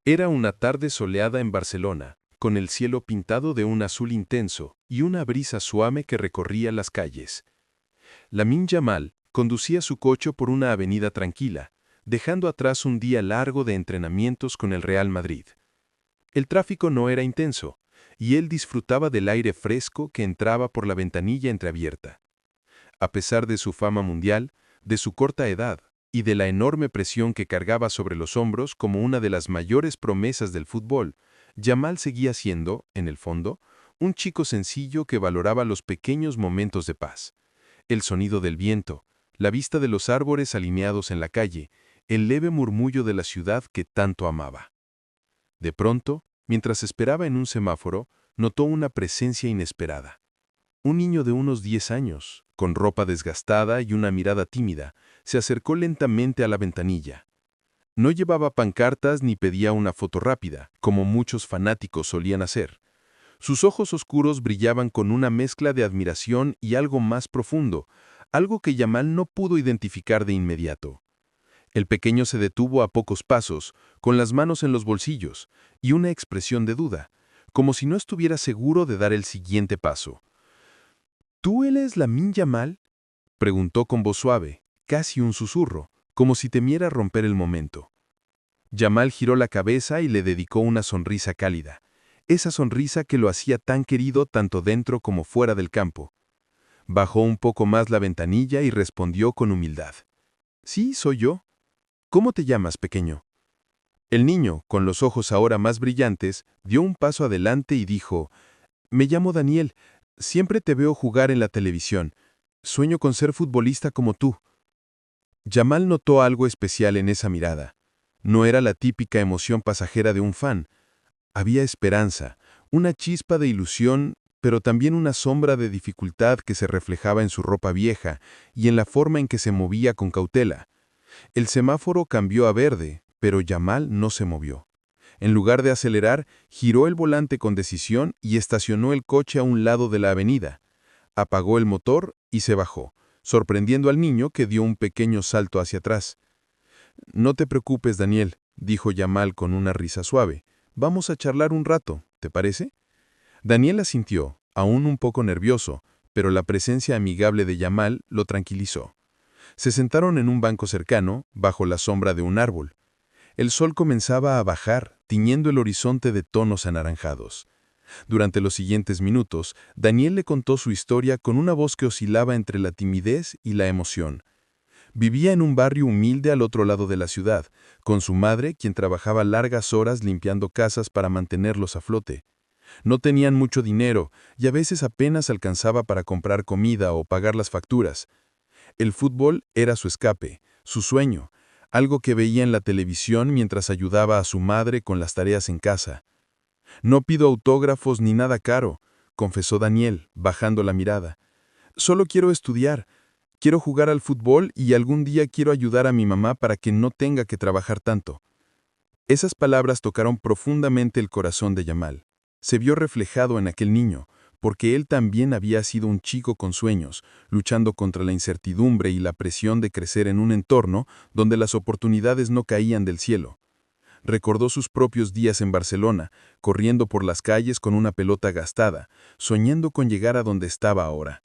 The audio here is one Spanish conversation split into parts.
Era una tarde soleada en Barcelona, con el cielo pintado de un azul intenso y una brisa suave que recorría las calles. Lamine Yamal conducía su coche por una avenida tranquila, dejando atrás un día largo de entrenamientos con el Real Madrid. El tráfico no era intenso, y él disfrutaba del aire fresco que entraba por la ventanilla entreabierta. A pesar de su fama mundial, de su corta edad y de la enorme presión que cargaba sobre los hombros como una de las mayores promesas del fútbol, Yamal seguía siendo, en el fondo, un chico sencillo que valoraba los pequeños momentos de paz. El sonido del viento, la vista de los árboles alineados en la calle, el leve murmullo de la ciudad que tanto amaba. De pronto, mientras esperaba en un semáforo, notó una presencia inesperada. Un niño de unos 10 años, con ropa desgastada y una mirada tímida, se acercó lentamente a la ventanilla. No llevaba pancartas ni pedía una foto rápida, como muchos fanáticos solían hacer. Sus ojos oscuros brillaban con una mezcla de admiración y algo más profundo, algo que Yamal no pudo identificar de inmediato. El pequeño se detuvo a pocos pasos, con las manos en los bolsillos, y una expresión de duda, como si no estuviera seguro de dar el siguiente paso. ¿Tú eres Lamine Yamal?, preguntó con voz suave, casi un susurro, como si temiera romper el momento. Yamal giró la cabeza y le dedicó una sonrisa cálida, esa sonrisa que lo hacía tan querido tanto dentro como fuera del campo. Bajó un poco más la ventanilla y respondió con humildad. Sí, soy yo. ¿Cómo te llamas, pequeño? El niño, con los ojos ahora más brillantes, dio un paso adelante y dijo, me llamo Daniel, siempre te veo jugar en la televisión. Sueño con ser futbolista como tú. Yamal notó algo especial en esa mirada. No era la típica emoción pasajera de un fan. Había esperanza, una chispa de ilusión, pero también una sombra de dificultad que se reflejaba en su ropa vieja y en la forma en que se movía con cautela. El semáforo cambió a verde, pero Yamal no se movió. En lugar de acelerar, giró el volante con decisión y estacionó el coche a un lado de la avenida. Apagó el motor y se bajó, sorprendiendo al niño que dio un pequeño salto hacia atrás. No te preocupes, Daniel, dijo Yamal con una risa suave. Vamos a charlar un rato, ¿te parece? Daniel asintió, aún un poco nervioso, pero la presencia amigable de Yamal lo tranquilizó. Se sentaron en un banco cercano, bajo la sombra de un árbol. El sol comenzaba a bajar, tiñendo el horizonte de tonos anaranjados. Durante los siguientes minutos, Daniel le contó su historia con una voz que oscilaba entre la timidez y la emoción. Vivía en un barrio humilde al otro lado de la ciudad, con su madre, quien trabajaba largas horas limpiando casas para mantenerlos a flote. No tenían mucho dinero y a veces apenas alcanzaba para comprar comida o pagar las facturas. El fútbol era su escape, su sueño, algo que veía en la televisión mientras ayudaba a su madre con las tareas en casa. No pido autógrafos ni nada caro, confesó Daniel, bajando la mirada. Solo quiero estudiar, quiero jugar al fútbol y algún día quiero ayudar a mi mamá para que no tenga que trabajar tanto. Esas palabras tocaron profundamente el corazón de Yamal. Se vio reflejado en aquel niño, porque él también había sido un chico con sueños, luchando contra la incertidumbre y la presión de crecer en un entorno donde las oportunidades no caían del cielo. Recordó sus propios días en Barcelona, corriendo por las calles con una pelota gastada, soñando con llegar a donde estaba ahora.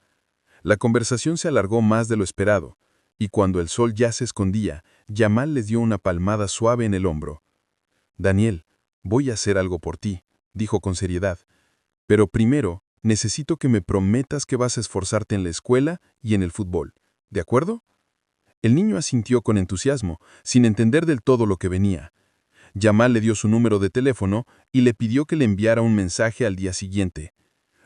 La conversación se alargó más de lo esperado, y cuando el sol ya se escondía, Yamal les dio una palmada suave en el hombro. Daniel, voy a hacer algo por ti, dijo con seriedad. Pero primero, necesito que me prometas que vas a esforzarte en la escuela y en el fútbol. ¿De acuerdo? El niño asintió con entusiasmo, sin entender del todo lo que venía. Yamal le dio su número de teléfono y le pidió que le enviara un mensaje al día siguiente.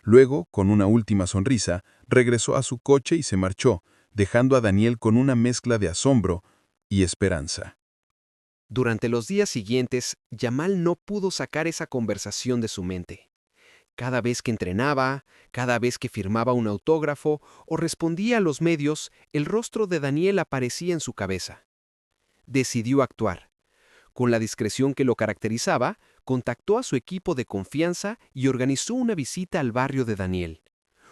Luego, con una última sonrisa, regresó a su coche y se marchó, dejando a Daniel con una mezcla de asombro y esperanza. Durante los días siguientes, Yamal no pudo sacar esa conversación de su mente. Cada vez que entrenaba, cada vez que firmaba un autógrafo o respondía a los medios, el rostro de Daniel aparecía en su cabeza. Decidió actuar. Con la discreción que lo caracterizaba, contactó a su equipo de confianza y organizó una visita al barrio de Daniel.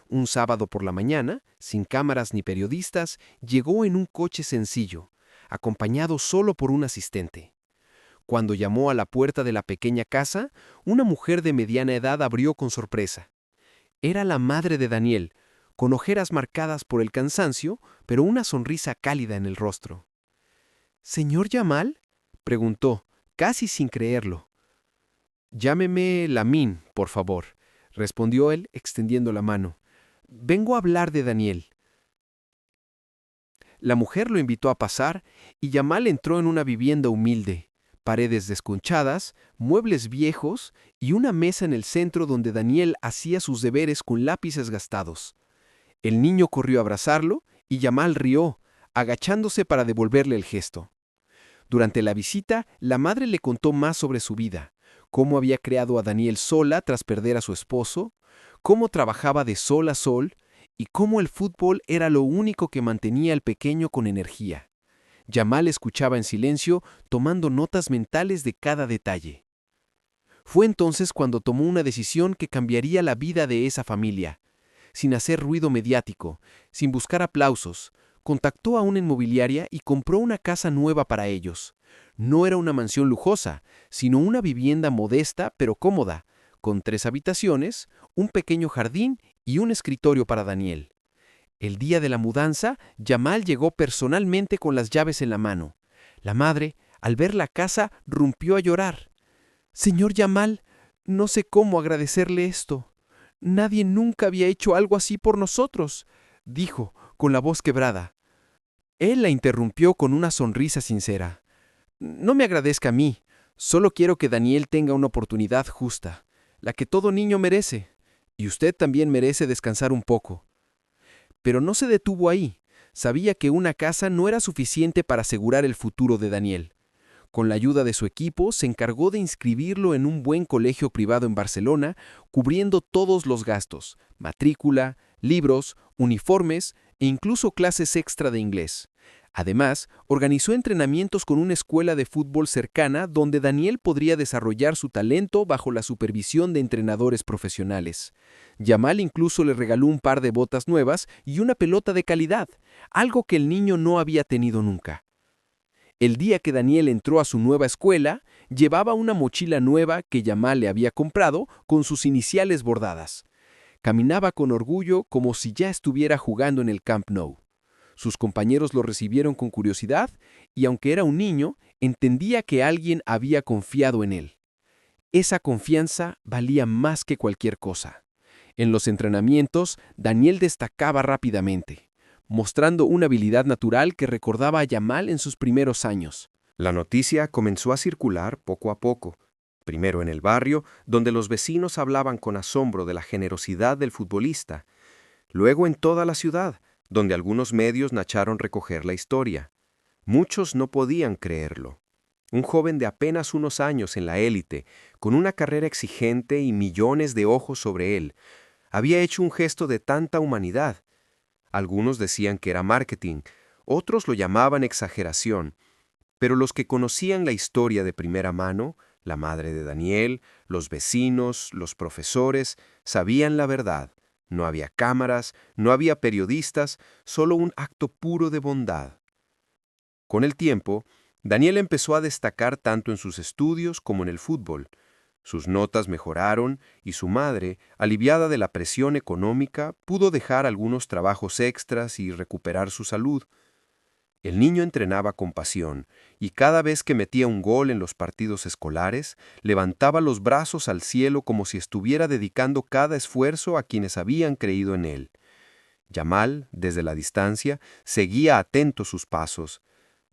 Un sábado por la mañana, sin cámaras ni periodistas, llegó en un coche sencillo, acompañado solo por un asistente. Cuando llamó a la puerta de la pequeña casa, una mujer de mediana edad abrió con sorpresa. Era la madre de Daniel, con ojeras marcadas por el cansancio, pero una sonrisa cálida en el rostro. ¿Señor Yamal?, preguntó, casi sin creerlo. Llámeme Lamin, por favor, respondió él, extendiendo la mano. Vengo a hablar de Daniel. La mujer lo invitó a pasar y Yamal entró en una vivienda humilde, paredes desconchadas, muebles viejos y una mesa en el centro donde Daniel hacía sus deberes con lápices gastados. El niño corrió a abrazarlo y Yamal rió, agachándose para devolverle el gesto. Durante la visita, la madre le contó más sobre su vida, cómo había creado a Daniel sola tras perder a su esposo, cómo trabajaba de sol a sol y cómo el fútbol era lo único que mantenía al pequeño con energía. Yamal escuchaba en silencio, tomando notas mentales de cada detalle. Fue entonces cuando tomó una decisión que cambiaría la vida de esa familia. Sin hacer ruido mediático, sin buscar aplausos, contactó a una inmobiliaria y compró una casa nueva para ellos. No era una mansión lujosa, sino una vivienda modesta pero cómoda, con 3 habitaciones, un pequeño jardín y un escritorio para Daniel. El día de la mudanza, Yamal llegó personalmente con las llaves en la mano. La madre, al ver la casa, rompió a llorar. «Señor Yamal, no sé cómo agradecerle esto. Nadie nunca había hecho algo así por nosotros», dijo, con la voz quebrada. Él la interrumpió con una sonrisa sincera. «No me agradezca a mí, solo quiero que Daniel tenga una oportunidad justa, la que todo niño merece, y usted también merece descansar un poco». Pero no se detuvo ahí. Sabía que una casa no era suficiente para asegurar el futuro de Daniel. Con la ayuda de su equipo, se encargó de inscribirlo en un buen colegio privado en Barcelona, cubriendo todos los gastos: matrícula, libros, uniformes e incluso clases extra de inglés. Además, organizó entrenamientos con una escuela de fútbol cercana donde Daniel podría desarrollar su talento bajo la supervisión de entrenadores profesionales. Yamal incluso le regaló un par de botas nuevas y una pelota de calidad, algo que el niño no había tenido nunca. El día que Daniel entró a su nueva escuela, llevaba una mochila nueva que Yamal le había comprado con sus iniciales bordadas. Caminaba con orgullo como si ya estuviera jugando en el Camp Nou. Sus compañeros lo recibieron con curiosidad y, aunque era un niño, entendía que alguien había confiado en él. Esa confianza valía más que cualquier cosa. En los entrenamientos, Daniel destacaba rápidamente, mostrando una habilidad natural que recordaba a Yamal en sus primeros años. La noticia comenzó a circular poco a poco, primero en el barrio, donde los vecinos hablaban con asombro de la generosidad del futbolista, luego en toda la ciudad, donde algunos medios nacharon recoger la historia. Muchos no podían creerlo. Un joven de apenas unos años en la élite, con una carrera exigente y millones de ojos sobre él, había hecho un gesto de tanta humanidad. Algunos decían que era marketing, otros lo llamaban exageración, pero los que conocían la historia de primera mano, la madre de Daniel, los vecinos, los profesores, sabían la verdad. No había cámaras, no había periodistas, solo un acto puro de bondad. Con el tiempo, Daniel empezó a destacar tanto en sus estudios como en el fútbol. Sus notas mejoraron y su madre, aliviada de la presión económica, pudo dejar algunos trabajos extras y recuperar su salud. El niño entrenaba con pasión y cada vez que metía un gol en los partidos escolares, levantaba los brazos al cielo como si estuviera dedicando cada esfuerzo a quienes habían creído en él. Yamal, desde la distancia, seguía atento sus pasos.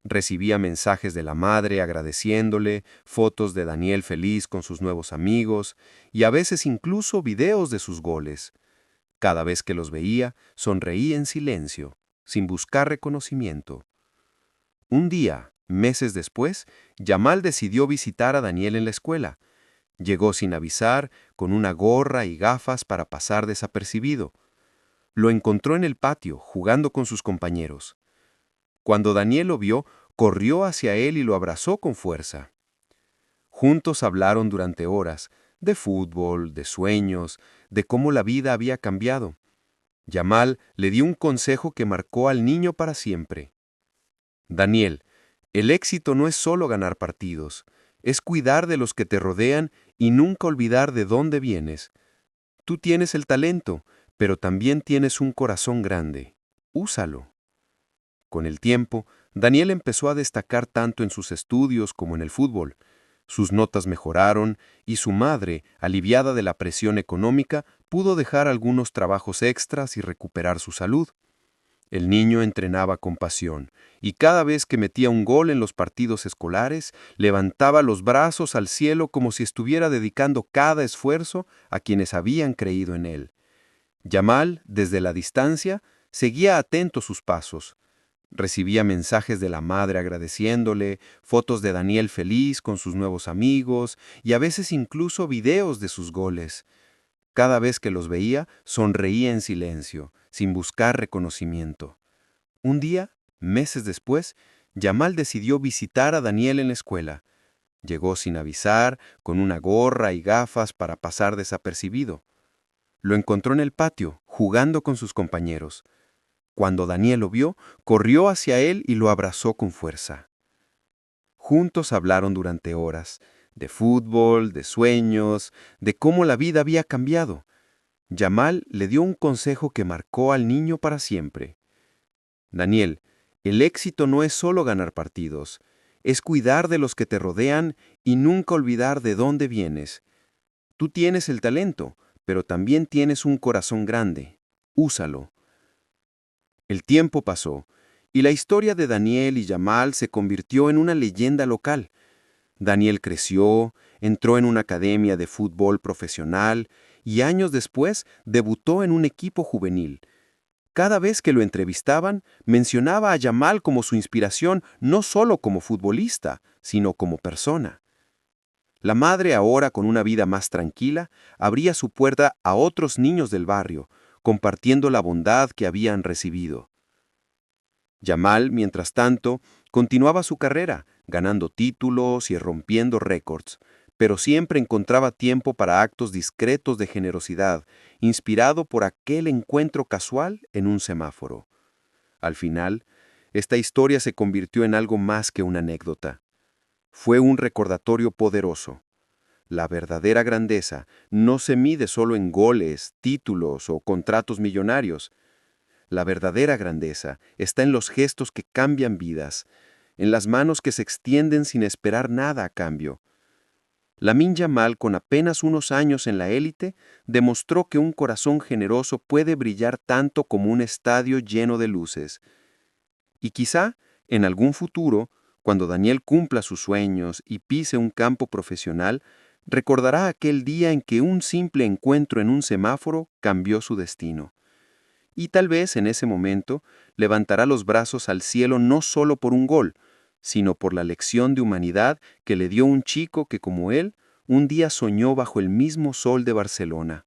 Recibía mensajes de la madre agradeciéndole, fotos de Daniel feliz con sus nuevos amigos y a veces incluso videos de sus goles. Cada vez que los veía, sonreía en silencio, sin buscar reconocimiento. Un día, meses después, Yamal decidió visitar a Daniel en la escuela. Llegó sin avisar, con una gorra y gafas para pasar desapercibido. Lo encontró en el patio, jugando con sus compañeros. Cuando Daniel lo vio, corrió hacia él y lo abrazó con fuerza. Juntos hablaron durante horas, de fútbol, de sueños, de cómo la vida había cambiado. Yamal le dio un consejo que marcó al niño para siempre. Daniel, el éxito no es solo ganar partidos, es cuidar de los que te rodean y nunca olvidar de dónde vienes. Tú tienes el talento, pero también tienes un corazón grande. Úsalo. Con el tiempo, Daniel empezó a destacar tanto en sus estudios como en el fútbol. Sus notas mejoraron y su madre, aliviada de la presión económica, pudo dejar algunos trabajos extras y recuperar su salud. El niño entrenaba con pasión, y cada vez que metía un gol en los partidos escolares, levantaba los brazos al cielo como si estuviera dedicando cada esfuerzo a quienes habían creído en él. Yamal, desde la distancia, seguía atento sus pasos. Recibía mensajes de la madre agradeciéndole, fotos de Daniel feliz con sus nuevos amigos y a veces incluso videos de sus goles. Cada vez que los veía, sonreía en silencio, sin buscar reconocimiento. Un día, meses después, Yamal decidió visitar a Daniel en la escuela. Llegó sin avisar, con una gorra y gafas para pasar desapercibido. Lo encontró en el patio, jugando con sus compañeros. Cuando Daniel lo vio, corrió hacia él y lo abrazó con fuerza. Juntos hablaron durante horas, de fútbol, de sueños, de cómo la vida había cambiado. Yamal le dio un consejo que marcó al niño para siempre. Daniel, el éxito no es solo ganar partidos, es cuidar de los que te rodean y nunca olvidar de dónde vienes. Tú tienes el talento, pero también tienes un corazón grande. Úsalo. El tiempo pasó, y la historia de Daniel y Yamal se convirtió en una leyenda local. Daniel creció, entró en una academia de fútbol profesional y años después debutó en un equipo juvenil. Cada vez que lo entrevistaban, mencionaba a Yamal como su inspiración no solo como futbolista, sino como persona. La madre, ahora con una vida más tranquila, abría su puerta a otros niños del barrio, compartiendo la bondad que habían recibido. Yamal, mientras tanto, continuaba su carrera, ganando títulos y rompiendo récords, pero siempre encontraba tiempo para actos discretos de generosidad, inspirado por aquel encuentro casual en un semáforo. Al final, esta historia se convirtió en algo más que una anécdota. Fue un recordatorio poderoso. La verdadera grandeza no se mide solo en goles, títulos o contratos millonarios. La verdadera grandeza está en los gestos que cambian vidas, en las manos que se extienden sin esperar nada a cambio. Lamine Yamal, con apenas unos años en la élite, demostró que un corazón generoso puede brillar tanto como un estadio lleno de luces. Y quizá, en algún futuro, cuando Daniel cumpla sus sueños y pise un campo profesional, recordará aquel día en que un simple encuentro en un semáforo cambió su destino. Y tal vez en ese momento levantará los brazos al cielo no solo por un gol, sino por la lección de humanidad que le dio un chico que, como él, un día soñó bajo el mismo sol de Barcelona.